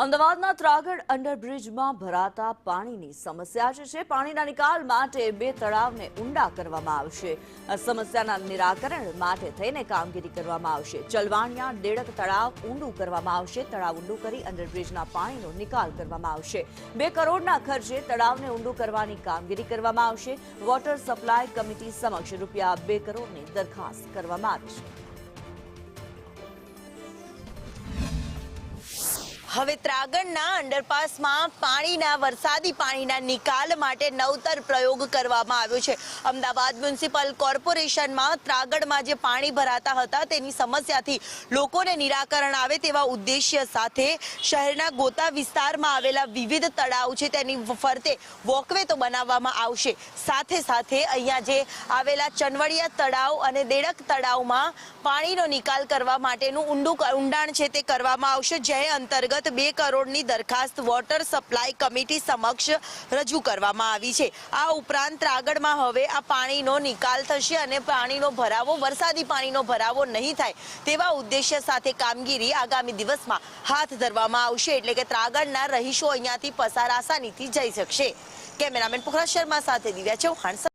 અમદાવાદના ત્રાગડ અંડરબ્રિજમાં ભરાતા પાણીની સમસ્યા છે. પાણીના નિકાલ માટે 2 તળાવને ઊંડા કરવામાં આવશે. આ સમસ્યાના નિરાકરણ માટે થઈને કામગીરી કરવામાં આવશે. ચલવાણિયા દેડક તળાવ ઊંડું કરવામાં આવશે. તળાવ ઊંડું કરી અંડરબ્રિજના પાણીનો નિકાલ કરવામાં આવશે. 2 કરોડના ખર્ચે તળાવને ઊંડું કરવાની કામગીરી કરવામાં આવશે. વોટર સપ્લાય કમિટી સમક્ષ રૂપિયા 2 કરોડની દરખાસ્ત કરવામાં આવી છે. હવે ત્રાગડના અંડરપાસમાં વરસાદી પાણીના નિકાલ માટે નવતર પ્રયોગ કરવામાં આવ્યો છે. અમદાવાદ મ્યુનિસિપલ કોર્પોરેશનમાં ત્રાગડમાં જે પાણી ભરાતા હતા તેની સમસ્યાથી લોકોને નિરાકરણ આવે તેવા ઉદ્દેશ્ય સાથે શહેરના ગોતા વિસ્તારમાં આવેલા વિવિધ તળાવ છે તેની ફરતે વોકવે તો બનાવવામાં આવશે. સાથે સાથે અહીંયા જે આવેલા ચનવડિયા તળાવ અને દેડક તળાવમાં પાણીનો નિકાલ કરવા માટેનું ઊંડાણ છે તે કરવામાં આવશે. જે અંતર્ગત 2 કરોડની દરખાસ્ત વોટર સપ્લાય કમિટી સમક્ષ રજૂ કરવામાં આવી છે. આ ઉપરાંત ત્રાગડમાં હવે આ પાણીનો નિકાલ થશે અને વરસાદી પાણીનો ભરાવો નહીં થાય તેવા ઉદ્દેશ્ય સાથે કામગીરી આગામી દિવસમાં હાથ ધરવામાં આવશે. એટલે કે ત્રાગડના રહીશો અહીંયાથી પસાર આસાનીથી જઈ શકશે. કેમેરામેન પુખરાજ શર્મા સાથે દિવ્યા ચૌહાણ.